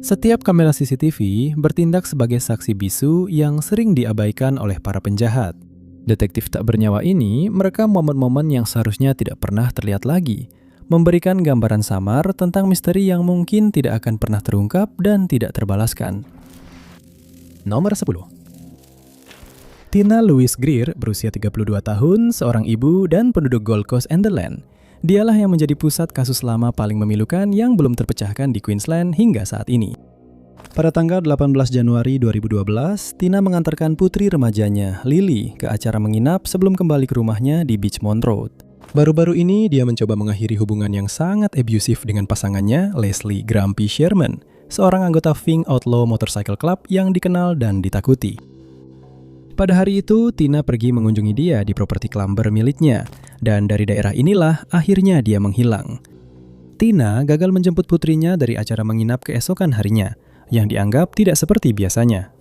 Setiap kamera CCTV bertindak sebagai saksi bisu yang sering diabaikan oleh para penjahat. Detektif tak bernyawa ini merekam momen-momen yang seharusnya tidak pernah terlihat lagi, memberikan gambaran samar tentang misteri yang mungkin tidak akan pernah terungkap dan tidak terbalaskan. Nomor 10. Tina Louise Greer berusia 32 tahun, seorang ibu dan penduduk Gold Coast and the Land. Dialah yang menjadi pusat kasus lama paling memilukan yang belum terpecahkan di Queensland hingga saat ini. Pada tanggal 18 Januari 2012, Tina mengantarkan putri remajanya, Lily, ke acara menginap sebelum kembali ke rumahnya di Beachmont Road. Baru-baru ini, dia mencoba mengakhiri hubungan yang sangat abusif dengan pasangannya, Leslie Grumpy Sherman, seorang anggota Fink Outlaw Motorcycle Club yang dikenal dan ditakuti. Pada hari itu, Tina pergi mengunjungi dia di properti Clumber miliknya, dan dari daerah inilah akhirnya dia menghilang. Tina gagal menjemput putrinya dari acara menginap keesokan harinya, yang dianggap tidak seperti biasanya.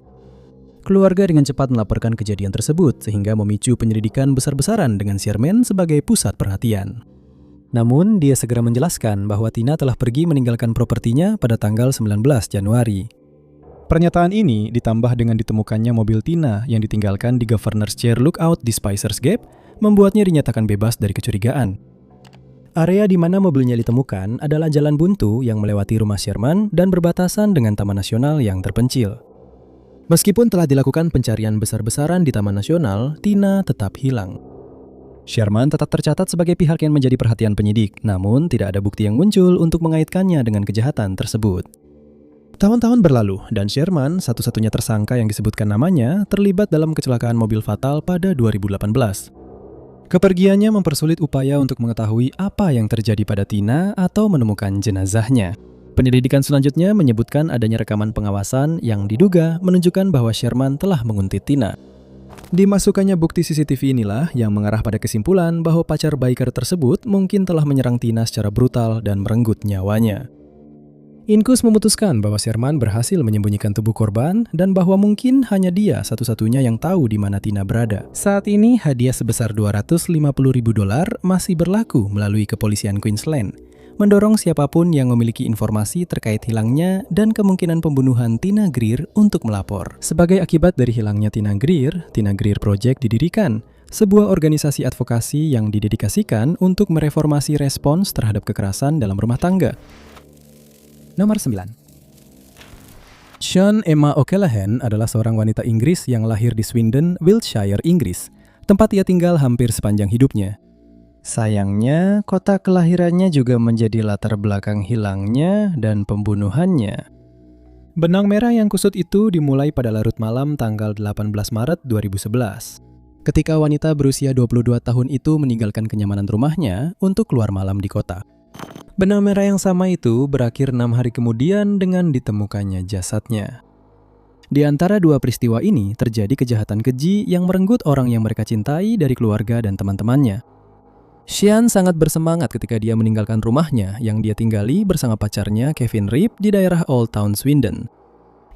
Keluarga dengan cepat melaporkan kejadian tersebut sehingga memicu penyelidikan besar-besaran dengan Sherman sebagai pusat perhatian. Namun, dia segera menjelaskan bahwa Tina telah pergi meninggalkan propertinya pada tanggal 19 Januari. Pernyataan ini ditambah dengan ditemukannya mobil Tina yang ditinggalkan di Governor's Chair Lookout di Spicer's Gap, membuatnya dinyatakan bebas dari kecurigaan. Area di mana mobilnya ditemukan adalah jalan buntu yang melewati rumah Sherman dan berbatasan dengan Taman Nasional yang terpencil. Meskipun telah dilakukan pencarian besar-besaran di Taman Nasional, Tina tetap hilang. Sherman tetap tercatat sebagai pihak yang menjadi perhatian penyidik, namun tidak ada bukti yang muncul untuk mengaitkannya dengan kejahatan tersebut. Tahun-tahun berlalu, dan Sherman, satu-satunya tersangka yang disebutkan namanya, terlibat dalam kecelakaan mobil fatal pada 2018. Kepergiannya mempersulit upaya untuk mengetahui apa yang terjadi pada Tina atau menemukan jenazahnya. Penyelidikan selanjutnya menyebutkan adanya rekaman pengawasan yang diduga menunjukkan bahwa Sherman telah menguntit Tina. Dimasukkannya bukti CCTV inilah yang mengarah pada kesimpulan bahwa pacar biker tersebut mungkin telah menyerang Tina secara brutal dan merenggut nyawanya. Inkus memutuskan bahwa Sherman berhasil menyembunyikan tubuh korban dan bahwa mungkin hanya dia satu-satunya yang tahu di mana Tina berada. Saat ini, hadiah sebesar $250.000 masih berlaku melalui kepolisian Queensland, mendorong siapapun yang memiliki informasi terkait hilangnya dan kemungkinan pembunuhan Tina Greer untuk melapor. Sebagai akibat dari hilangnya Tina Greer Project didirikan, sebuah organisasi advokasi yang didedikasikan untuk mereformasi respons terhadap kekerasan dalam rumah tangga. Nomor 9. Sian Emma O'Callaghan adalah seorang wanita Inggris yang lahir di Swindon, Wiltshire, Inggris, tempat ia tinggal hampir sepanjang hidupnya. Sayangnya, kota kelahirannya juga menjadi latar belakang hilangnya dan pembunuhannya. Benang merah yang kusut itu dimulai pada larut malam tanggal 18 Maret 2011. Ketika wanita berusia 22 tahun itu meninggalkan kenyamanan rumahnya untuk keluar malam di kota. Benang merah yang sama itu berakhir 6 hari kemudian dengan ditemukannya jasadnya. Di antara dua peristiwa ini terjadi kejahatan keji yang merenggut orang yang mereka cintai dari keluarga dan teman-temannya. Sian sangat bersemangat ketika dia meninggalkan rumahnya yang dia tinggali bersama pacarnya Kevin Rip di daerah Old Town Swindon.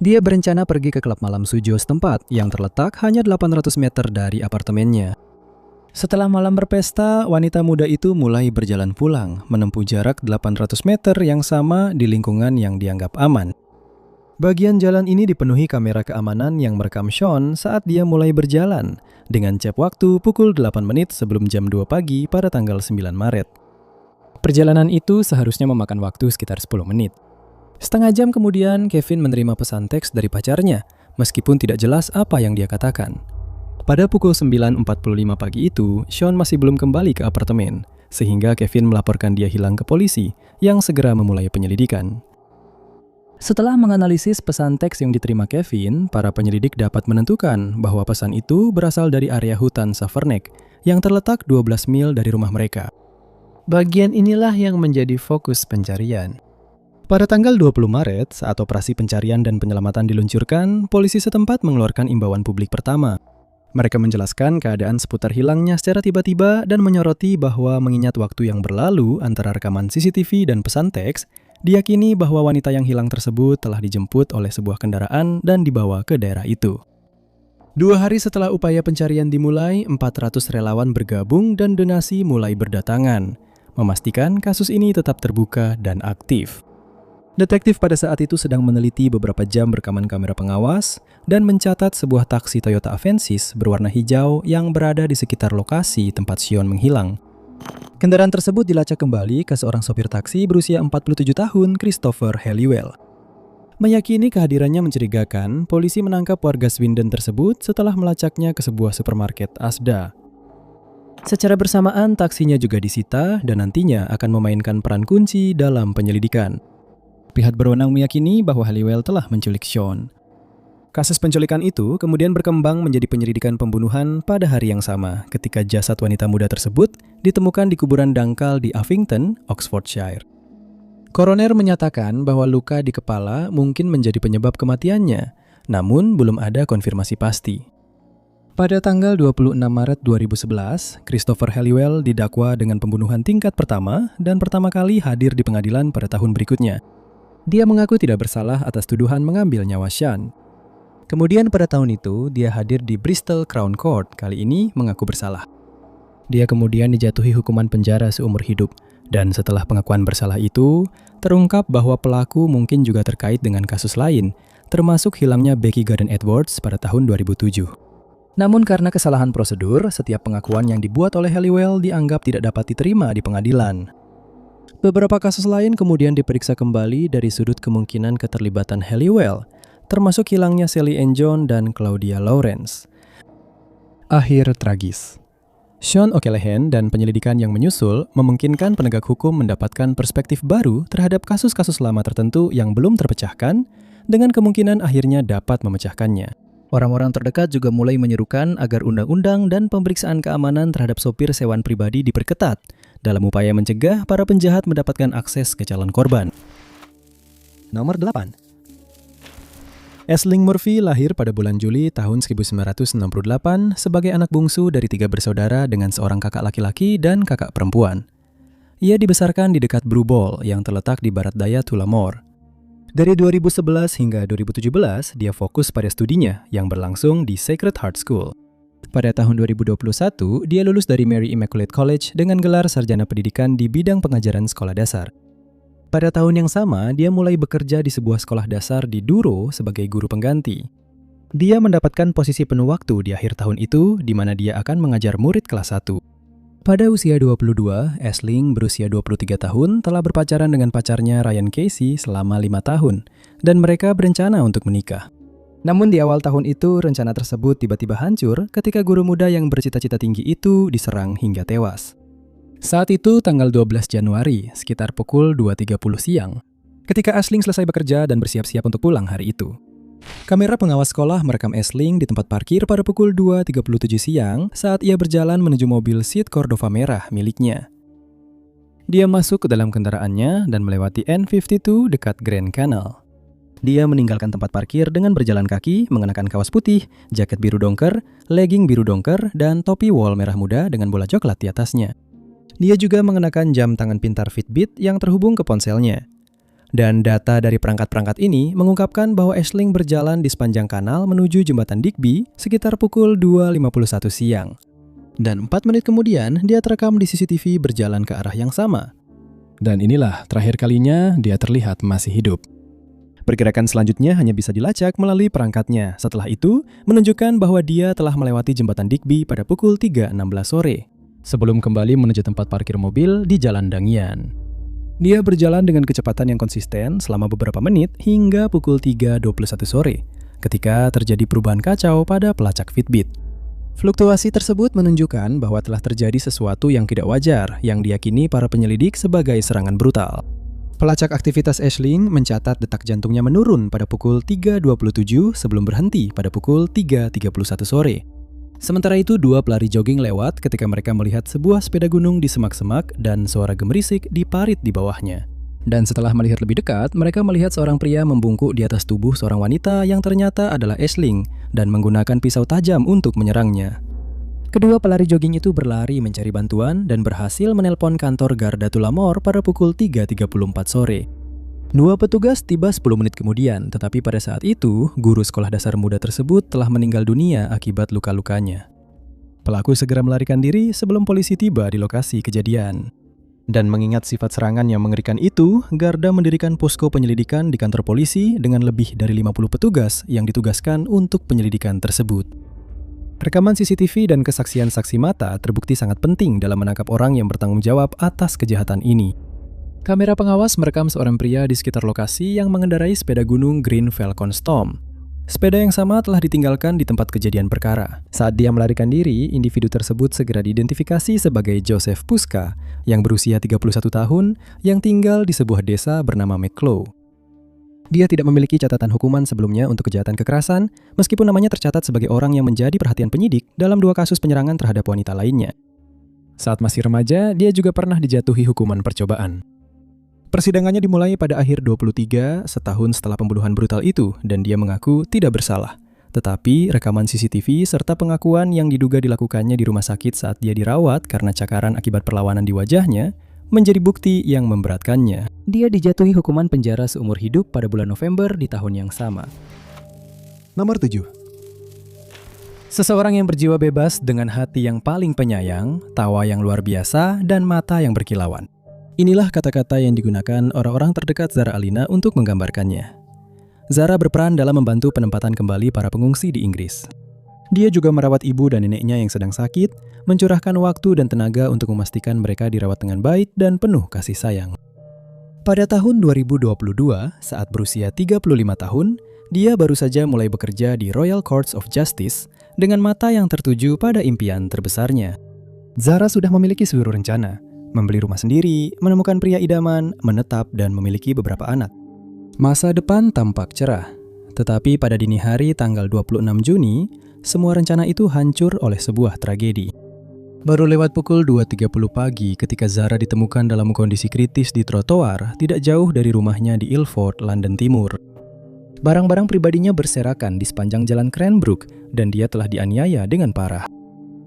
Dia berencana pergi ke klub malam Sujo setempat yang terletak hanya 800 meter dari apartemennya. Setelah malam berpesta, wanita muda itu mulai berjalan pulang, menempuh jarak 800 meter yang sama di lingkungan yang dianggap aman. Bagian jalan ini dipenuhi kamera keamanan yang merekam Sean saat dia mulai berjalan, dengan cap waktu pukul 8 menit sebelum jam 2 pagi pada tanggal 9 Maret. Perjalanan itu seharusnya memakan waktu sekitar 10 menit. Setengah jam kemudian, Kevin menerima pesan teks dari pacarnya, meskipun tidak jelas apa yang dia katakan. Pada pukul 9.45 pagi itu, Sean masih belum kembali ke apartemen, sehingga Kevin melaporkan dia hilang ke polisi, yang segera memulai penyelidikan. Setelah menganalisis pesan teks yang diterima Kevin, para penyelidik dapat menentukan bahwa pesan itu berasal dari area hutan Savernake, yang terletak 12 mil dari rumah mereka. Bagian inilah yang menjadi fokus pencarian. Pada tanggal 20 Maret, saat operasi pencarian dan penyelamatan diluncurkan, polisi setempat mengeluarkan imbauan publik pertama. Mereka menjelaskan keadaan seputar hilangnya secara tiba-tiba dan menyoroti bahwa mengingat waktu yang berlalu antara rekaman CCTV dan pesan teks, diyakini bahwa wanita yang hilang tersebut telah dijemput oleh sebuah kendaraan dan dibawa ke daerah itu. 2 hari setelah upaya pencarian dimulai, 400 relawan bergabung dan donasi mulai berdatangan, memastikan kasus ini tetap terbuka dan aktif. Detektif pada saat itu sedang meneliti beberapa jam rekaman kamera pengawas dan mencatat sebuah taksi Toyota Avensis berwarna hijau yang berada di sekitar lokasi tempat Sean menghilang. Kendaraan tersebut dilacak kembali ke seorang sopir taksi berusia 47 tahun, Christopher Halliwell. Meyakini kehadirannya mencurigakan, polisi menangkap warga Swindon tersebut setelah melacaknya ke sebuah supermarket Asda. Secara bersamaan, taksinya juga disita dan nantinya akan memainkan peran kunci dalam penyelidikan. Pihak berwenang meyakini bahwa Halliwell telah menculik Sean. Kasus penculikan itu kemudian berkembang menjadi penyelidikan pembunuhan pada hari yang sama ketika jasad wanita muda tersebut ditemukan di kuburan dangkal di Uffington, Oxfordshire. Koroner menyatakan bahwa luka di kepala mungkin menjadi penyebab kematiannya, namun belum ada konfirmasi pasti. Pada tanggal 26 Maret 2011, Christopher Halliwell didakwa dengan pembunuhan tingkat pertama dan pertama kali hadir di pengadilan pada tahun berikutnya. Dia mengaku tidak bersalah atas tuduhan mengambil nyawa Sean. Kemudian pada tahun itu, dia hadir di Bristol Crown Court, kali ini mengaku bersalah. Dia kemudian dijatuhi hukuman penjara seumur hidup, dan setelah pengakuan bersalah itu, terungkap bahwa pelaku mungkin juga terkait dengan kasus lain, termasuk hilangnya Becky Garden Edwards pada tahun 2007. Namun karena kesalahan prosedur, setiap pengakuan yang dibuat oleh Halliwell dianggap tidak dapat diterima di pengadilan. Beberapa kasus lain kemudian diperiksa kembali dari sudut kemungkinan keterlibatan Halliwell, termasuk hilangnya Sally Ann John dan Claudia Lawrence. Akhir tragis. Sean O'Callaghan dan penyelidikan yang menyusul memungkinkan penegak hukum mendapatkan perspektif baru terhadap kasus-kasus lama tertentu yang belum terpecahkan, dengan kemungkinan akhirnya dapat memecahkannya. Orang-orang terdekat juga mulai menyerukan agar undang-undang dan pemeriksaan keamanan terhadap sopir sewan pribadi diperketat dalam upaya mencegah para penjahat mendapatkan akses ke calon korban. Nomor 8. Aisling Murphy lahir pada bulan Juli tahun 1968 sebagai anak bungsu dari 3 bersaudara dengan seorang kakak laki-laki dan kakak perempuan. Ia dibesarkan di dekat Brewball yang terletak di barat daya Tullamore. Dari 2011 hingga 2017, dia fokus pada studinya yang berlangsung di Sacred Heart School. Pada tahun 2021, dia lulus dari Mary Immaculate College dengan gelar sarjana pendidikan di bidang pengajaran sekolah dasar. Pada tahun yang sama, dia mulai bekerja di sebuah sekolah dasar di Duro sebagai guru pengganti. Dia mendapatkan posisi penuh waktu di akhir tahun itu, di mana dia akan mengajar murid kelas 1. Pada usia 22, Aisling berusia 23 tahun telah berpacaran dengan pacarnya Ryan Casey selama 5 tahun, dan mereka berencana untuk menikah. Namun di awal tahun itu, rencana tersebut tiba-tiba hancur ketika guru muda yang bercita-cita tinggi itu diserang hingga tewas. Saat itu, tanggal 12 Januari, sekitar pukul 2.30 siang, ketika Aisling selesai bekerja dan bersiap-siap untuk pulang hari itu. Kamera pengawas sekolah merekam Aisling di tempat parkir pada pukul 2.37 siang saat ia berjalan menuju mobil Seat Cordova merah miliknya. Dia masuk ke dalam kendaraannya dan melewati N52 dekat Grand Canal. Dia meninggalkan tempat parkir dengan berjalan kaki, mengenakan kaos putih, jaket biru dongker, legging biru dongker, dan topi wol merah muda dengan bola coklat di atasnya. Dia juga mengenakan jam tangan pintar Fitbit yang terhubung ke ponselnya. Dan data dari perangkat-perangkat ini mengungkapkan bahwa Aisling berjalan di sepanjang kanal menuju jembatan Digby sekitar pukul 2.51 siang. Dan 4 menit kemudian, dia terekam di CCTV berjalan ke arah yang sama. Dan inilah terakhir kalinya dia terlihat masih hidup. Pergerakan selanjutnya hanya bisa dilacak melalui perangkatnya. Setelah itu, menunjukkan bahwa dia telah melewati jembatan Digby pada pukul 3.16 sore, sebelum kembali menuju tempat parkir mobil di Jalan Dangian. Dia berjalan dengan kecepatan yang konsisten selama beberapa menit hingga pukul 3.21 sore, ketika terjadi perubahan kacau pada pelacak Fitbit. Fluktuasi tersebut menunjukkan bahwa telah terjadi sesuatu yang tidak wajar yang diyakini para penyelidik sebagai serangan brutal. Pelacak aktivitas Aisling mencatat detak jantungnya menurun pada pukul 3.27 sebelum berhenti pada pukul 3.31 sore. Sementara itu, 2 pelari jogging lewat ketika mereka melihat sebuah sepeda gunung di semak-semak dan suara gemerisik di parit di bawahnya. Dan setelah melihat lebih dekat, mereka melihat seorang pria membungkuk di atas tubuh seorang wanita yang ternyata adalah Aisling dan menggunakan pisau tajam untuk menyerangnya. Kedua pelari jogging itu berlari mencari bantuan dan berhasil menelpon kantor Garda Tullamore pada pukul 3.34 sore. 2 petugas tiba 10 menit kemudian, tetapi pada saat itu, guru sekolah dasar muda tersebut telah meninggal dunia akibat luka-lukanya. Pelaku segera melarikan diri sebelum polisi tiba di lokasi kejadian. Dan mengingat sifat serangan yang mengerikan itu, Garda mendirikan posko penyelidikan di kantor polisi dengan lebih dari 50 petugas yang ditugaskan untuk penyelidikan tersebut. Rekaman CCTV dan kesaksian saksi mata terbukti sangat penting dalam menangkap orang yang bertanggung jawab atas kejahatan ini. Kamera pengawas merekam seorang pria di sekitar lokasi yang mengendarai sepeda gunung Green Falcon Storm. Sepeda yang sama telah ditinggalkan di tempat kejadian perkara. Saat dia melarikan diri, individu tersebut segera diidentifikasi sebagai Joseph Puska, yang berusia 31 tahun, yang tinggal di sebuah desa bernama McClough. Dia tidak memiliki catatan hukuman sebelumnya untuk kejahatan kekerasan, meskipun namanya tercatat sebagai orang yang menjadi perhatian penyidik dalam 2 kasus penyerangan terhadap wanita lainnya. Saat masih remaja, dia juga pernah dijatuhi hukuman percobaan. Persidangannya dimulai pada akhir 23, setahun setelah pembunuhan brutal itu, dan dia mengaku tidak bersalah. Tetapi rekaman CCTV serta pengakuan yang diduga dilakukannya di rumah sakit saat dia dirawat karena cakaran akibat perlawanan di wajahnya menjadi bukti yang memberatkannya. Dia dijatuhi hukuman penjara seumur hidup pada bulan November di tahun yang sama. Nomor 7. Seseorang yang berjiwa bebas dengan hati yang paling penyayang, tawa yang luar biasa, dan mata yang berkilauan. Inilah kata-kata yang digunakan orang-orang terdekat Zara Alina untuk menggambarkannya. Zara berperan dalam membantu penempatan kembali para pengungsi di Inggris. Dia juga merawat ibu dan neneknya yang sedang sakit, mencurahkan waktu dan tenaga untuk memastikan mereka dirawat dengan baik dan penuh kasih sayang. Pada tahun 2022, saat berusia 35 tahun, dia baru saja mulai bekerja di Royal Courts of Justice dengan mata yang tertuju pada impian terbesarnya. Zara sudah memiliki seluruh rencana, membeli rumah sendiri, menemukan pria idaman, menetap, dan memiliki beberapa anak. Masa depan tampak cerah, tetapi pada dini hari tanggal 26 Juni, semua rencana itu hancur oleh sebuah tragedi. Baru lewat pukul 2.30 pagi ketika Zara ditemukan dalam kondisi kritis di trotoar tidak jauh dari rumahnya di Ilford, London Timur. Barang-barang pribadinya berserakan di sepanjang jalan Cranbrook dan dia telah dianiaya dengan parah.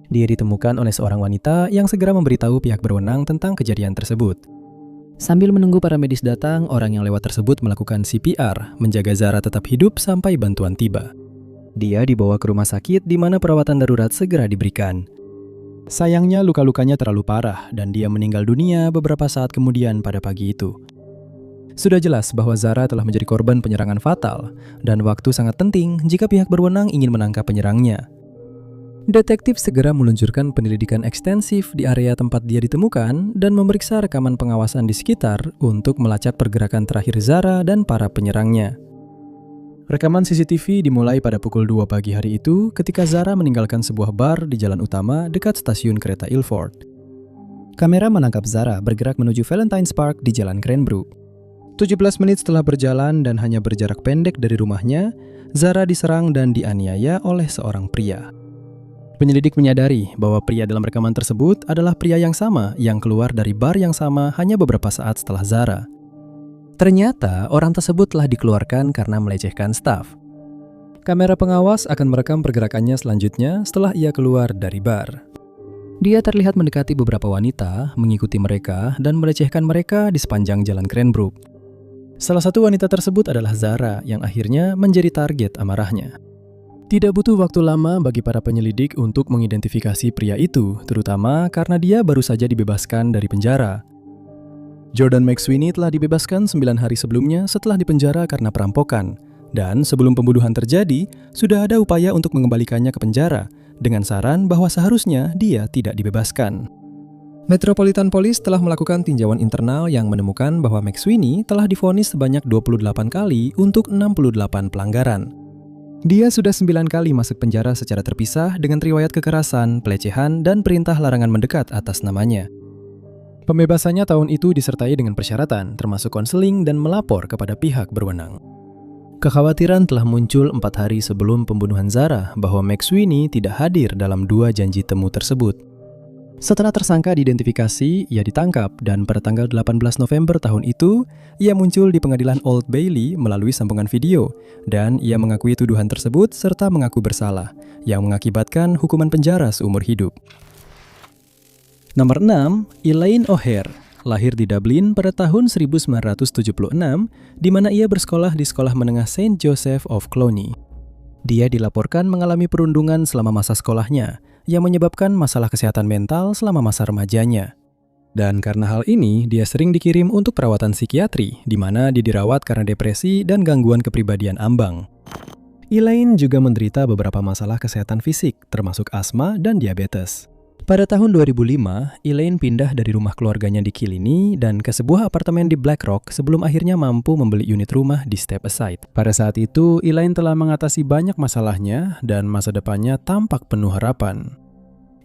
Dia ditemukan oleh seorang wanita yang segera memberitahu pihak berwenang tentang kejadian tersebut. Sambil menunggu para medis datang, orang yang lewat tersebut melakukan CPR, menjaga Zara tetap hidup sampai bantuan tiba. Dia dibawa ke rumah sakit di mana perawatan darurat segera diberikan. Sayangnya luka-lukanya terlalu parah dan dia meninggal dunia beberapa saat kemudian pada pagi itu. Sudah jelas bahwa Zara telah menjadi korban penyerangan fatal dan waktu sangat penting jika pihak berwenang ingin menangkap penyerangnya. Detektif segera meluncurkan penyelidikan ekstensif di area tempat dia ditemukan dan memeriksa rekaman pengawasan di sekitar untuk melacak pergerakan terakhir Zara dan para penyerangnya. Rekaman CCTV dimulai pada pukul 2 pagi hari itu ketika Zara meninggalkan sebuah bar di jalan utama dekat stasiun kereta Ilford. Kamera menangkap Zara bergerak menuju Valentine's Park di jalan Cranbrook. 17 menit setelah berjalan dan hanya berjarak pendek dari rumahnya, Zara diserang dan dianiaya oleh seorang pria. Penyelidik menyadari bahwa pria dalam rekaman tersebut adalah pria yang sama yang keluar dari bar yang sama hanya beberapa saat setelah Zara. Ternyata orang tersebut telah dikeluarkan karena melecehkan staf. Kamera pengawas akan merekam pergerakannya selanjutnya setelah ia keluar dari bar. Dia terlihat mendekati beberapa wanita, mengikuti mereka, dan melecehkan mereka di sepanjang jalan Cranbrook. Salah satu wanita tersebut adalah Zara yang akhirnya menjadi target amarahnya. Tidak butuh waktu lama bagi para penyelidik untuk mengidentifikasi pria itu, terutama karena dia baru saja dibebaskan dari penjara. Jordan McSweeney telah dibebaskan 9 hari sebelumnya setelah dipenjara karena perampokan, dan sebelum pembunuhan terjadi, sudah ada upaya untuk mengembalikannya ke penjara, dengan saran bahwa seharusnya dia tidak dibebaskan. Metropolitan Police telah melakukan tinjauan internal yang menemukan bahwa McSweeney telah divonis sebanyak 28 kali untuk 68 pelanggaran. Dia sudah 9 kali masuk penjara secara terpisah dengan riwayat kekerasan, pelecehan, dan perintah larangan mendekat atas namanya. Pembebasannya tahun itu disertai dengan persyaratan, termasuk konseling dan melapor kepada pihak berwenang. Kekhawatiran telah muncul 4 hari sebelum pembunuhan Zara bahwa McSweeney tidak hadir dalam 2 janji temu tersebut. Setelah tersangka diidentifikasi, ia ditangkap dan pada tanggal 18 November tahun itu, ia muncul di pengadilan Old Bailey melalui sambungan video dan ia mengakui tuduhan tersebut serta mengaku bersalah, yang mengakibatkan hukuman penjara seumur hidup. Nomor 6, Elaine O'Hare, lahir di Dublin pada tahun 1976, di mana ia bersekolah di Sekolah Menengah St. Joseph of Clooney. Dia dilaporkan mengalami perundungan selama masa sekolahnya, yang menyebabkan masalah kesehatan mental selama masa remajanya. Dan karena hal ini, dia sering dikirim untuk perawatan psikiatri, di mana dia dirawat karena depresi dan gangguan kepribadian ambang. Elaine juga menderita beberapa masalah kesehatan fisik, termasuk asma dan diabetes. Pada tahun 2005, Elaine pindah dari rumah keluarganya di Killiney dan ke sebuah apartemen di Black Rock sebelum akhirnya mampu membeli unit rumah di Step Aside. Pada saat itu, Elaine telah mengatasi banyak masalahnya dan masa depannya tampak penuh harapan.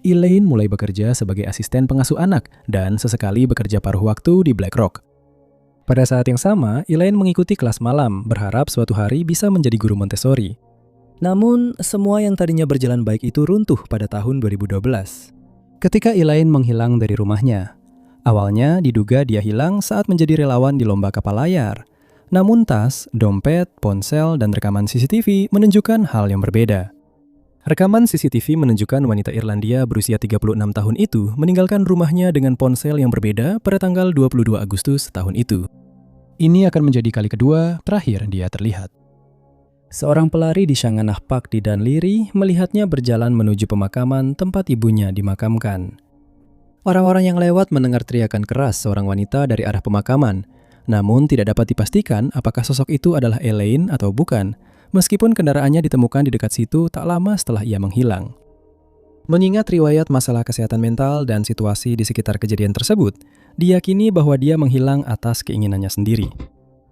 Elaine mulai bekerja sebagai asisten pengasuh anak dan sesekali bekerja paruh waktu di Black Rock. Pada saat yang sama, Elaine mengikuti kelas malam, berharap suatu hari bisa menjadi guru Montessori. Namun, semua yang tadinya berjalan baik itu runtuh pada tahun 2012. Ketika Elaine menghilang dari rumahnya. Awalnya diduga dia hilang saat menjadi relawan di lomba kapal layar. Namun tas, dompet, ponsel, dan rekaman CCTV menunjukkan hal yang berbeda. Rekaman CCTV menunjukkan wanita Irlandia berusia 36 tahun itu meninggalkan rumahnya dengan ponsel yang berbeda pada tanggal 22 Agustus tahun itu. Ini akan menjadi kali kedua terakhir dia terlihat. Seorang pelari di Shanganagh Park di Dunleary melihatnya berjalan menuju pemakaman tempat ibunya dimakamkan. Orang-orang yang lewat mendengar teriakan keras seorang wanita dari arah pemakaman, namun tidak dapat dipastikan apakah sosok itu adalah Elaine atau bukan, meskipun kendaraannya ditemukan di dekat situ tak lama setelah ia menghilang. Mengingat riwayat masalah kesehatan mental dan situasi di sekitar kejadian tersebut, diyakini bahwa dia menghilang atas keinginannya sendiri.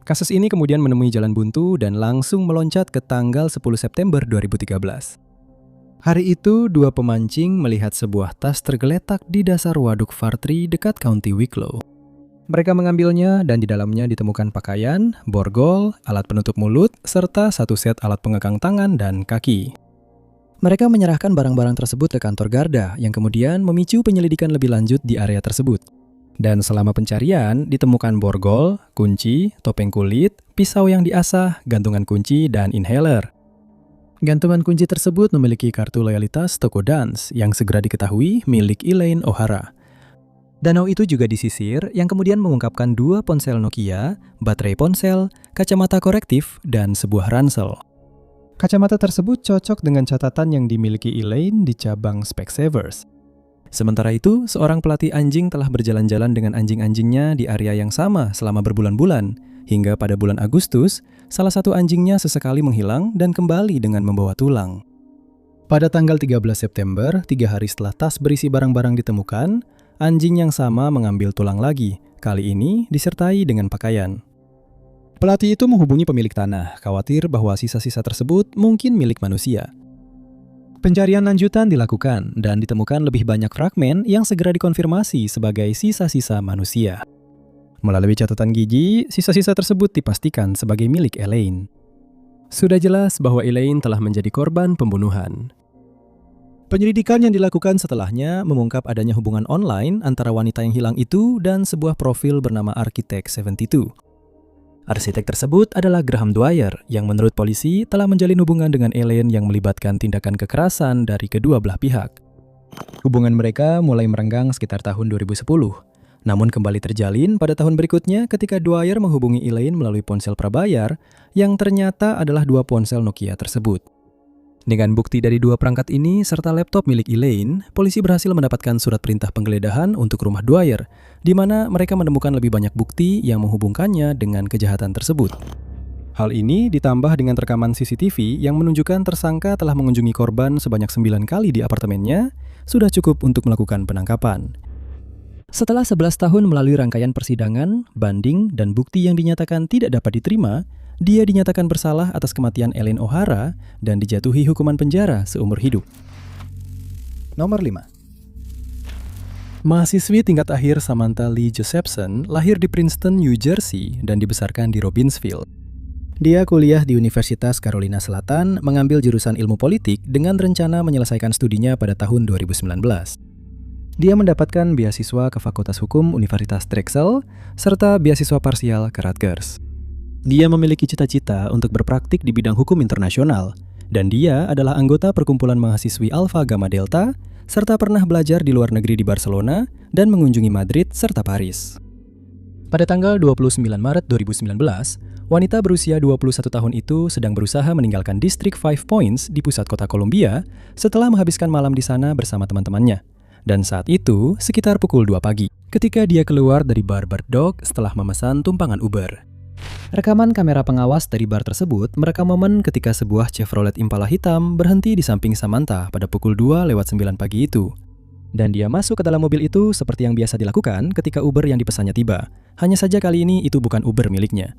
Kasus ini kemudian menemui jalan buntu dan langsung meloncat ke tanggal 10 September 2013. Hari itu, dua pemancing melihat sebuah tas tergeletak di dasar waduk Fartree dekat County Wicklow. Mereka mengambilnya dan di dalamnya ditemukan pakaian, borgol, alat penutup mulut, serta satu set alat pengekang tangan dan kaki. Mereka menyerahkan barang-barang tersebut ke kantor Garda yang kemudian memicu penyelidikan lebih lanjut di area tersebut. Dan selama pencarian, ditemukan borgol, kunci, topeng kulit, pisau yang diasah, gantungan kunci, dan inhaler. Gantungan kunci tersebut memiliki kartu loyalitas toko Dunnes yang segera diketahui milik Elaine O'Hara. Danau itu juga disisir yang kemudian mengungkapkan dua ponsel Nokia, baterai ponsel, kacamata korektif, dan sebuah ransel. Kacamata tersebut cocok dengan catatan yang dimiliki Elaine di cabang Specsavers. Sementara itu, seorang pelatih anjing telah berjalan-jalan dengan anjing-anjingnya di area yang sama selama berbulan-bulan, hingga pada bulan Agustus, salah satu anjingnya sesekali menghilang dan kembali dengan membawa tulang. Pada tanggal 13 September, 3 hari setelah tas berisi barang-barang ditemukan, anjing yang sama mengambil tulang lagi, kali ini disertai dengan pakaian. Pelatih itu menghubungi pemilik tanah, khawatir bahwa sisa-sisa tersebut mungkin milik manusia. Pencarian lanjutan dilakukan dan ditemukan lebih banyak fragmen yang segera dikonfirmasi sebagai sisa-sisa manusia. Melalui catatan gigi, sisa-sisa tersebut dipastikan sebagai milik Elaine. Sudah jelas bahwa Elaine telah menjadi korban pembunuhan. Penyelidikan yang dilakukan setelahnya mengungkap adanya hubungan online antara wanita yang hilang itu dan sebuah profil bernama Architect 72. Arsitek tersebut adalah Graham Dwyer yang menurut polisi telah menjalin hubungan dengan Elaine yang melibatkan tindakan kekerasan dari kedua belah pihak. Hubungan mereka mulai merenggang sekitar tahun 2010, namun kembali terjalin pada tahun berikutnya ketika Dwyer menghubungi Elaine melalui ponsel prabayar yang ternyata adalah dua ponsel Nokia tersebut. Dengan bukti dari dua perangkat ini serta laptop milik Elaine, polisi berhasil mendapatkan surat perintah penggeledahan untuk rumah Dwyer, di mana mereka menemukan lebih banyak bukti yang menghubungkannya dengan kejahatan tersebut. Hal ini ditambah dengan rekaman CCTV yang menunjukkan tersangka telah mengunjungi korban sebanyak 9 kali di apartemennya, sudah cukup untuk melakukan penangkapan. Setelah 11 tahun melalui rangkaian persidangan, banding, dan bukti yang dinyatakan tidak dapat diterima, dia dinyatakan bersalah atas kematian Elaine O'Hara dan dijatuhi hukuman penjara seumur hidup. Nomor 5. Mahasiswi tingkat akhir Samantha Lee Josephson lahir di Princeton, New Jersey dan dibesarkan di Robbinsville. Dia kuliah di Universitas Carolina Selatan, mengambil jurusan ilmu politik dengan rencana menyelesaikan studinya pada tahun 2019. Dia mendapatkan beasiswa ke Fakultas Hukum Universitas Drexel serta beasiswa parsial ke Rutgers. Dia memiliki cita-cita untuk berpraktik di bidang hukum internasional, dan dia adalah anggota perkumpulan mahasiswi Alpha Gamma Delta, serta pernah belajar di luar negeri di Barcelona dan mengunjungi Madrid serta Paris. Pada tanggal 29 Maret 2019, wanita berusia 21 tahun itu sedang berusaha meninggalkan distrik Five Points di pusat kota Columbia setelah menghabiskan malam di sana bersama teman-temannya. Dan saat itu, sekitar pukul 2 pagi, ketika dia keluar dari bar Dog setelah memesan tumpangan Uber. Rekaman kamera pengawas dari bar tersebut merekam momen ketika sebuah Chevrolet Impala hitam berhenti di samping Samantha pada pukul 2:09 pagi itu. Dan dia masuk ke dalam mobil itu seperti yang biasa dilakukan ketika Uber yang dipesannya tiba. Hanya saja kali ini itu bukan Uber miliknya.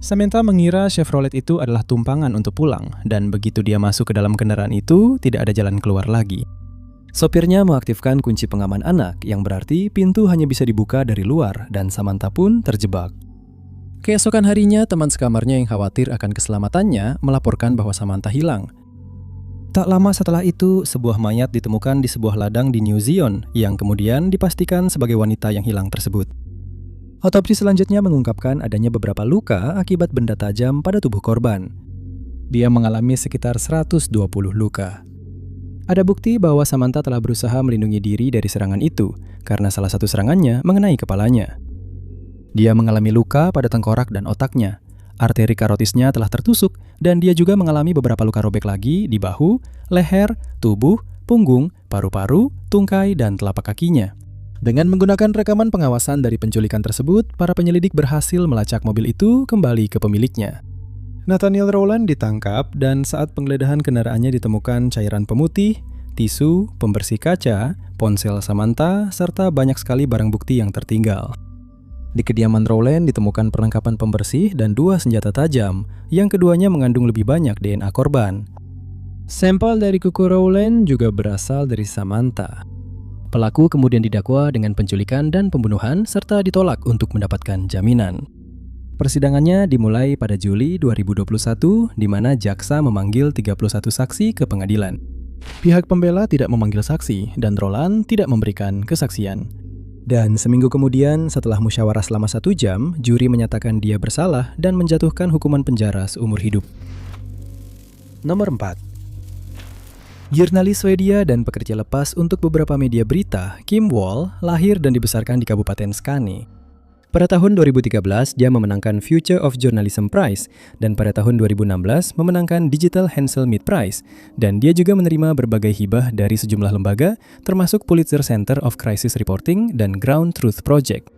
Samantha mengira Chevrolet itu adalah tumpangan untuk pulang, dan begitu dia masuk ke dalam kendaraan itu, tidak ada jalan keluar lagi. Sopirnya mengaktifkan kunci pengaman anak, yang berarti pintu hanya bisa dibuka dari luar, dan Samantha pun terjebak. Keesokan harinya, teman sekamarnya yang khawatir akan keselamatannya melaporkan bahwa Samantha hilang. Tak lama setelah itu, sebuah mayat ditemukan di sebuah ladang di New Zion, yang kemudian dipastikan sebagai wanita yang hilang tersebut. Otopsi selanjutnya mengungkapkan adanya beberapa luka akibat benda tajam pada tubuh korban. Dia mengalami sekitar 120 luka. Ada bukti bahwa Samantha telah berusaha melindungi diri dari serangan itu, karena salah satu serangannya mengenai kepalanya. Dia mengalami luka pada tengkorak dan otaknya. Arteri karotisnya telah tertusuk, dan dia juga mengalami beberapa luka robek lagi di bahu, leher, tubuh, punggung, paru-paru, tungkai, dan telapak kakinya. Dengan menggunakan rekaman pengawasan dari penculikan tersebut, para penyelidik berhasil melacak mobil itu kembali ke pemiliknya. Nathaniel Rowland ditangkap, dan saat penggeledahan kendaraannya ditemukan cairan pemutih, tisu, pembersih kaca, ponsel Samantha, serta banyak sekali barang bukti yang tertinggal. Di kediaman Rowland ditemukan perlengkapan pembersih dan 2 senjata tajam, yang keduanya mengandung lebih banyak DNA korban. Sampel dari kuku Rowland juga berasal dari Samantha. Pelaku kemudian didakwa dengan penculikan dan pembunuhan, serta ditolak untuk mendapatkan jaminan. Persidangannya dimulai pada Juli 2021, di mana jaksa memanggil 31 saksi ke pengadilan. Pihak pembela tidak memanggil saksi, dan Rowland tidak memberikan kesaksian. Dan seminggu kemudian, setelah musyawarah selama 1 jam, juri menyatakan dia bersalah dan menjatuhkan hukuman penjara seumur hidup. Nomor 4. Jurnalis Swedia dan pekerja lepas untuk beberapa media berita, Kim Wall, lahir dan dibesarkan di Kabupaten Skane. Pada tahun 2013, dia memenangkan Future of Journalism Prize, dan pada tahun 2016 memenangkan Digital Hansel Mead Prize, dan dia juga menerima berbagai hibah dari sejumlah lembaga, termasuk Pulitzer Center of Crisis Reporting dan Ground Truth Project.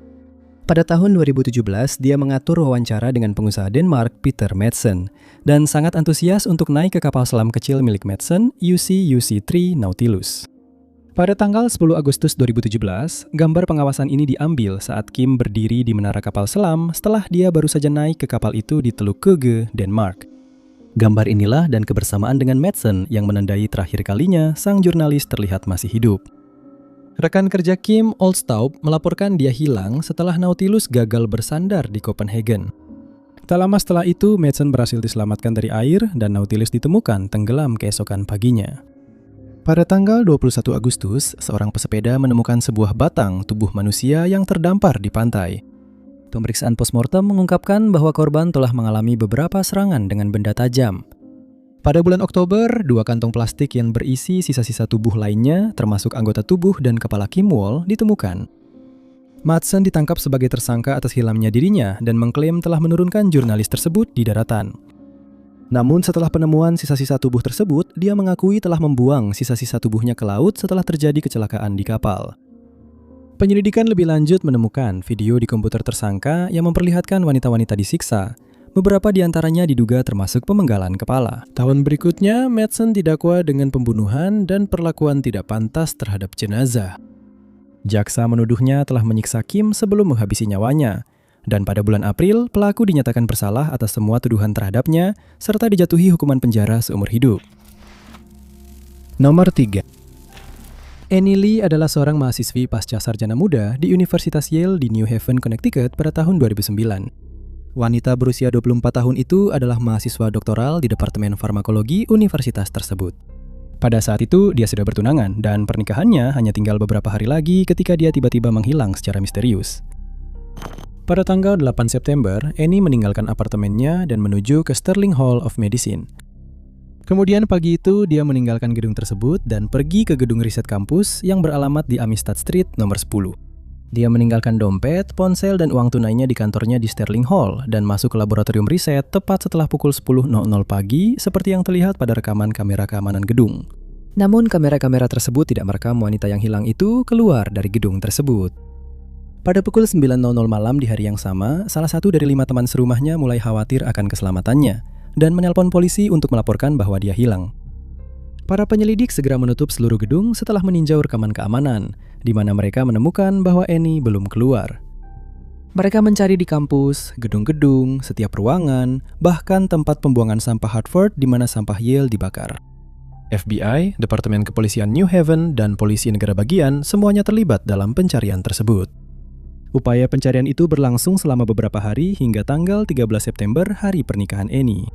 Pada tahun 2017, dia mengatur wawancara dengan pengusaha Denmark, Peter Madsen, dan sangat antusias untuk naik ke kapal selam kecil milik Madsen, UC-3 Nautilus. Pada tanggal 10 Agustus 2017, gambar pengawasan ini diambil saat Kim berdiri di menara kapal selam setelah dia baru saja naik ke kapal itu di Teluk Køge, Denmark. Gambar inilah dan kebersamaan dengan Madsen yang menandai terakhir kalinya sang jurnalis terlihat masih hidup. Rekan kerja Kim, Olstaub, melaporkan dia hilang setelah Nautilus gagal bersandar di Copenhagen. Tak lama setelah itu, Madsen berhasil diselamatkan dari air dan Nautilus ditemukan tenggelam keesokan paginya. Pada tanggal 21 Agustus, seorang pesepeda menemukan sebuah batang tubuh manusia yang terdampar di pantai. Pemeriksaan postmortem mengungkapkan bahwa korban telah mengalami beberapa serangan dengan benda tajam. Pada bulan Oktober, 2 kantong plastik yang berisi sisa-sisa tubuh lainnya, termasuk anggota tubuh dan kepala Kim Wall, ditemukan. Madsen ditangkap sebagai tersangka atas hilangnya dirinya dan mengklaim telah menurunkan jurnalis tersebut di daratan. Namun setelah penemuan sisa-sisa tubuh tersebut, dia mengakui telah membuang sisa-sisa tubuhnya ke laut setelah terjadi kecelakaan di kapal. Penyelidikan lebih lanjut menemukan video di komputer tersangka yang memperlihatkan wanita-wanita disiksa. Beberapa di antaranya diduga termasuk pemenggalan kepala. Tahun berikutnya, Madsen didakwa dengan pembunuhan dan perlakuan tidak pantas terhadap jenazah. Jaksa menuduhnya telah menyiksa Kim sebelum menghabisi nyawanya. Dan pada bulan April, pelaku dinyatakan bersalah atas semua tuduhan terhadapnya, serta dijatuhi hukuman penjara seumur hidup. Nomor 3. Annie Lee adalah seorang mahasiswi pasca sarjana muda di Universitas Yale di New Haven, Connecticut pada tahun 2009. Wanita berusia 24 tahun itu adalah mahasiswa doktoral di Departemen Farmakologi universitas tersebut. Pada saat itu, dia sudah bertunangan, dan pernikahannya hanya tinggal beberapa hari lagi ketika dia tiba-tiba menghilang secara misterius. Pada tanggal 8 September, Annie meninggalkan apartemennya dan menuju ke Sterling Hall of Medicine. Kemudian pagi itu, dia meninggalkan gedung tersebut dan pergi ke gedung riset kampus yang beralamat di Amistad Street nomor 10. Dia meninggalkan dompet, ponsel, dan uang tunainya di kantornya di Sterling Hall dan masuk ke laboratorium riset tepat setelah pukul 10.00 pagi seperti yang terlihat pada rekaman kamera keamanan gedung. Namun kamera-kamera tersebut tidak merekam wanita yang hilang itu keluar dari gedung tersebut. Pada pukul 9.00 malam di hari yang sama, salah satu dari 5 teman serumahnya mulai khawatir akan keselamatannya dan menelpon polisi untuk melaporkan bahwa dia hilang. Para penyelidik segera menutup seluruh gedung setelah meninjau rekaman keamanan, di mana mereka menemukan bahwa Annie belum keluar. Mereka mencari di kampus, gedung-gedung, setiap ruangan, bahkan tempat pembuangan sampah Hartford di mana sampah Yale dibakar. FBI, Departemen Kepolisian New Haven, dan Polisi Negara Bagian semuanya terlibat dalam pencarian tersebut. Upaya pencarian itu berlangsung selama beberapa hari hingga tanggal 13 September, hari pernikahan Annie.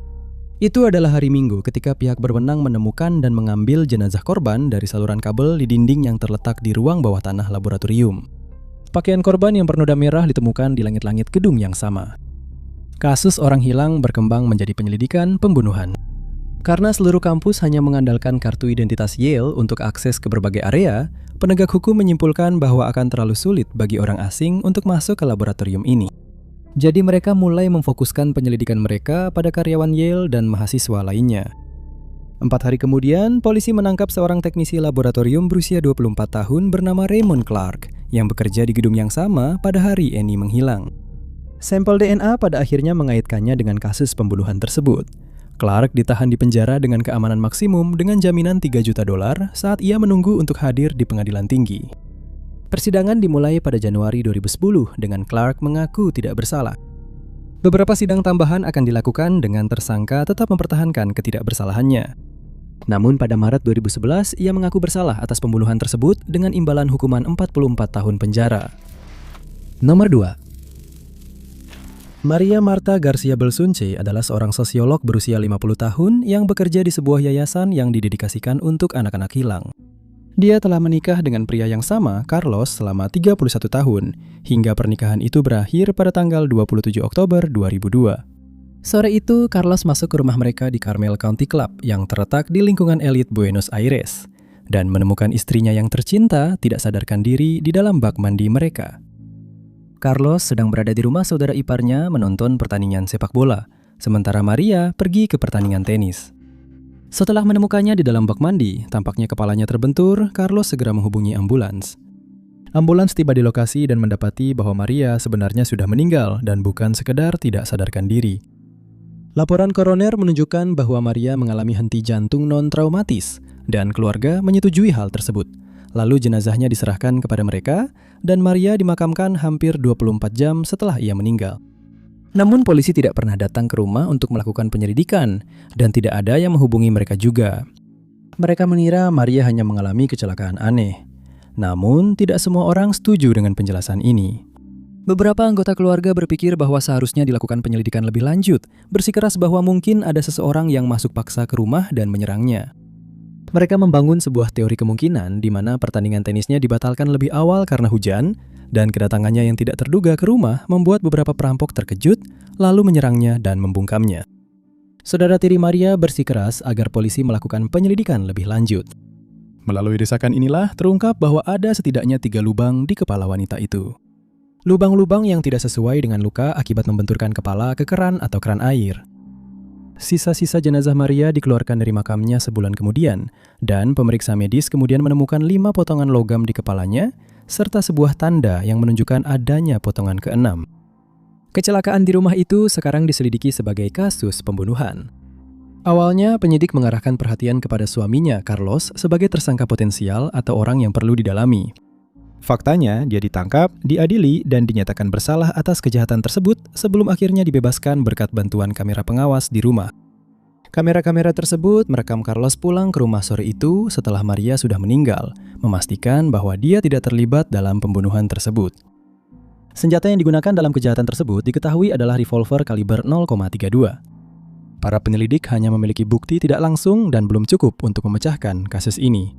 Itu adalah hari Minggu ketika pihak berwenang menemukan dan mengambil jenazah korban dari saluran kabel di dinding yang terletak di ruang bawah tanah laboratorium. Pakaian korban yang bernoda merah ditemukan di langit-langit gedung yang sama. Kasus orang hilang berkembang menjadi penyelidikan pembunuhan. Karena seluruh kampus hanya mengandalkan kartu identitas Yale untuk akses ke berbagai area, penegak hukum menyimpulkan bahwa akan terlalu sulit bagi orang asing untuk masuk ke laboratorium ini. Jadi mereka mulai memfokuskan penyelidikan mereka pada karyawan Yale dan mahasiswa lainnya. 4 hari kemudian, polisi menangkap seorang teknisi laboratorium berusia 24 tahun bernama Raymond Clark yang bekerja di gedung yang sama pada hari Annie menghilang. Sampel DNA pada akhirnya mengaitkannya dengan kasus pembunuhan tersebut. Clark ditahan di penjara dengan keamanan maksimum dengan jaminan $3 juta saat ia menunggu untuk hadir di pengadilan tinggi. Persidangan dimulai pada Januari 2010 dengan Clark mengaku tidak bersalah. Beberapa sidang tambahan akan dilakukan dengan tersangka tetap mempertahankan ketidakbersalahannya. Namun pada Maret 2011, ia mengaku bersalah atas pembunuhan tersebut dengan imbalan hukuman 44 tahun penjara. Nomor 2. Maria Marta Garcia Belsunce adalah seorang sosiolog berusia 50 tahun yang bekerja di sebuah yayasan yang didedikasikan untuk anak-anak hilang. Dia telah menikah dengan pria yang sama, Carlos, selama 31 tahun, hingga pernikahan itu berakhir pada tanggal 27 Oktober 2002. Sore itu, Carlos masuk ke rumah mereka di Carmel Country Club yang terletak di lingkungan elit Buenos Aires, dan menemukan istrinya yang tercinta tidak sadarkan diri di dalam bak mandi mereka. Carlos sedang berada di rumah saudara iparnya menonton pertandingan sepak bola, sementara Maria pergi ke pertandingan tenis. Setelah menemukannya di dalam bak mandi, tampaknya kepalanya terbentur, Carlos segera menghubungi ambulans. Ambulans tiba di lokasi dan mendapati bahwa Maria sebenarnya sudah meninggal dan bukan sekedar tidak sadarkan diri. Laporan koroner menunjukkan bahwa Maria mengalami henti jantung non-traumatis dan keluarga menyetujui hal tersebut. Lalu jenazahnya diserahkan kepada mereka dan Maria dimakamkan hampir 24 jam setelah ia meninggal. Namun polisi tidak pernah datang ke rumah untuk melakukan penyelidikan dan tidak ada yang menghubungi mereka juga. Mereka mengira Maria hanya mengalami kecelakaan aneh. Namun tidak semua orang setuju dengan penjelasan ini. Beberapa anggota keluarga berpikir bahwa seharusnya dilakukan penyelidikan lebih lanjut, bersikeras bahwa mungkin ada seseorang yang masuk paksa ke rumah dan menyerangnya. Mereka membangun sebuah teori kemungkinan di mana pertandingan tenisnya dibatalkan lebih awal karena hujan, dan kedatangannya yang tidak terduga ke rumah membuat beberapa perampok terkejut, lalu menyerangnya dan membungkamnya. Saudara tiri Maria bersikeras agar polisi melakukan penyelidikan lebih lanjut. Melalui desakan inilah terungkap bahwa ada setidaknya 3 lubang di kepala wanita itu. Lubang-lubang yang tidak sesuai dengan luka akibat membenturkan kepala ke keran atau keran air. Sisa-sisa jenazah Maria dikeluarkan dari makamnya sebulan kemudian, dan pemeriksa medis kemudian menemukan 5 potongan logam di kepalanya, serta sebuah tanda yang menunjukkan adanya potongan ke-6. Kecelakaan di rumah itu sekarang diselidiki sebagai kasus pembunuhan. Awalnya, penyidik mengarahkan perhatian kepada suaminya, Carlos, sebagai tersangka potensial atau orang yang perlu didalami. Faktanya, dia ditangkap, diadili, dan dinyatakan bersalah atas kejahatan tersebut sebelum akhirnya dibebaskan berkat bantuan kamera pengawas di rumah. Kamera-kamera tersebut merekam Carlos pulang ke rumah sore itu setelah Maria sudah meninggal, memastikan bahwa dia tidak terlibat dalam pembunuhan tersebut. Senjata yang digunakan dalam kejahatan tersebut diketahui adalah revolver kaliber 0,32. Para penyelidik hanya memiliki bukti tidak langsung dan belum cukup untuk memecahkan kasus ini.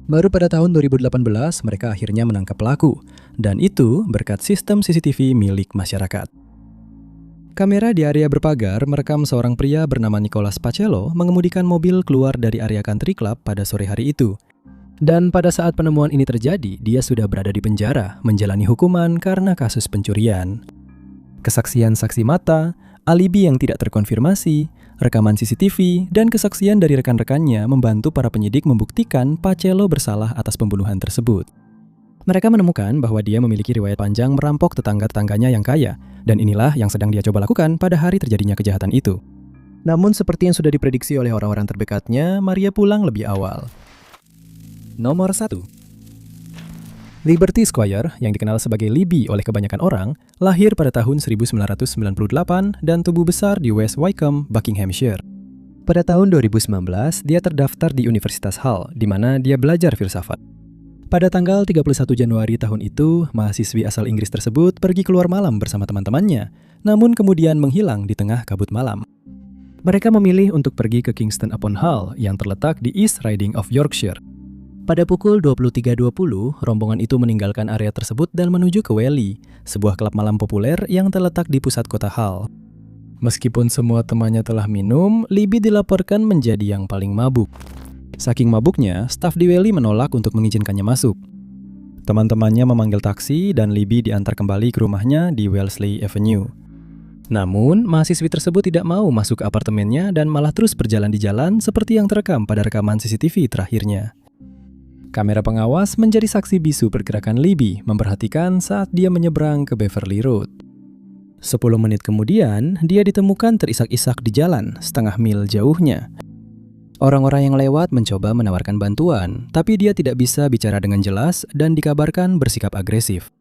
Baru pada tahun 2018, mereka akhirnya menangkap pelaku, dan itu berkat sistem CCTV milik masyarakat. Kamera di area berpagar merekam seorang pria bernama Nicholas Pacello mengemudikan mobil keluar dari area country club pada sore hari itu. Dan pada saat penemuan ini terjadi, dia sudah berada di penjara, menjalani hukuman karena kasus pencurian. Kesaksian saksi mata, Alibi yang tidak terkonfirmasi, rekaman CCTV, dan kesaksian dari rekan-rekannya membantu para penyidik membuktikan Pacello bersalah atas pembunuhan tersebut. Mereka menemukan bahwa dia memiliki riwayat panjang merampok tetangga-tetangganya yang kaya, dan inilah yang sedang dia coba lakukan pada hari terjadinya kejahatan itu. Namun seperti yang sudah diprediksi oleh orang-orang terdekatnya, Maria pulang lebih awal. Nomor 1. Liberty Squire, yang dikenal sebagai Libby oleh kebanyakan orang, lahir pada tahun 1998 dan tumbuh besar di West Wycombe, Buckinghamshire. Pada tahun 2019, dia terdaftar di Universitas Hull, di mana dia belajar filsafat. Pada tanggal 31 Januari tahun itu, mahasiswi asal Inggris tersebut pergi keluar malam bersama teman-temannya, namun kemudian menghilang di tengah kabut malam. Mereka memilih untuk pergi ke Kingston upon Hull yang terletak di East Riding of Yorkshire. Pada pukul 23.20, rombongan itu meninggalkan area tersebut dan menuju ke Whalley, sebuah klub malam populer yang terletak di pusat kota Hull. Meskipun semua temannya telah minum, Libby dilaporkan menjadi yang paling mabuk. Saking mabuknya, staf di Whalley menolak untuk mengizinkannya masuk. Teman-temannya memanggil taksi dan Libby diantar kembali ke rumahnya di Wellesley Avenue. Namun, mahasiswi tersebut tidak mau masuk ke apartemennya dan malah terus berjalan di jalan seperti yang terekam pada rekaman CCTV terakhirnya. Kamera pengawas menjadi saksi bisu pergerakan Libby memperhatikan saat dia menyeberang ke Beverly Road. 10 menit kemudian, dia ditemukan terisak-isak di jalan setengah mil jauhnya. Orang-orang yang lewat mencoba menawarkan bantuan, tapi dia tidak bisa bicara dengan jelas dan dikabarkan bersikap agresif.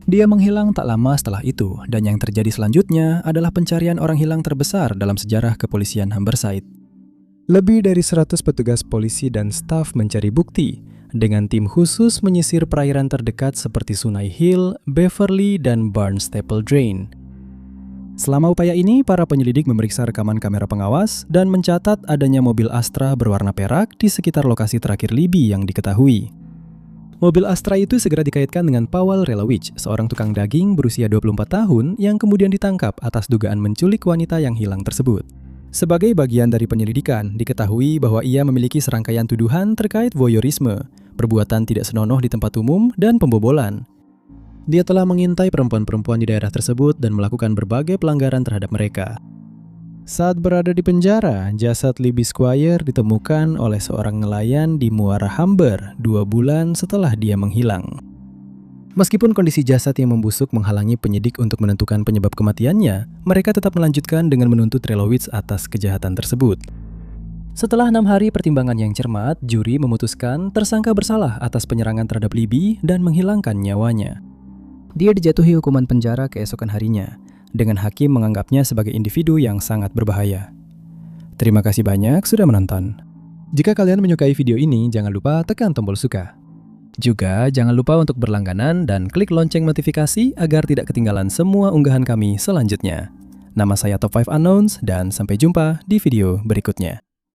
Dia menghilang tak lama setelah itu, dan yang terjadi selanjutnya adalah pencarian orang hilang terbesar dalam sejarah kepolisian Humberside. Lebih dari 100 petugas polisi dan staf mencari bukti, dengan tim khusus menyisir perairan terdekat seperti Sungai Hill, Beverly, dan Barnstaple Drain. Selama upaya ini, para penyelidik memeriksa rekaman kamera pengawas dan mencatat adanya mobil Astra berwarna perak di sekitar lokasi terakhir Libby yang diketahui. Mobil Astra itu segera dikaitkan dengan Powell Relowich, seorang tukang daging berusia 24 tahun yang kemudian ditangkap atas dugaan menculik wanita yang hilang tersebut. Sebagai bagian dari penyelidikan, diketahui bahwa ia memiliki serangkaian tuduhan terkait voyeurisme, perbuatan tidak senonoh di tempat umum, dan pembobolan. Dia telah mengintai perempuan-perempuan di daerah tersebut dan melakukan berbagai pelanggaran terhadap mereka. Saat berada di penjara, jasad Libby Squire ditemukan oleh seorang nelayan di Muara Humber 2 bulan setelah dia menghilang. Meskipun kondisi jasad yang membusuk menghalangi penyidik untuk menentukan penyebab kematiannya, mereka tetap melanjutkan dengan menuntut Relowich atas kejahatan tersebut. Setelah 6 hari pertimbangan yang cermat, juri memutuskan tersangka bersalah atas penyerangan terhadap Libby dan menghilangkan nyawanya. Dia dijatuhi hukuman penjara keesokan harinya, dengan hakim menganggapnya sebagai individu yang sangat berbahaya. Terima kasih banyak sudah menonton. Jika kalian menyukai video ini, jangan lupa tekan tombol suka. Juga jangan lupa untuk berlangganan dan klik lonceng notifikasi agar tidak ketinggalan semua unggahan kami selanjutnya. Nama saya Top 5 Unknowns dan sampai jumpa di video berikutnya.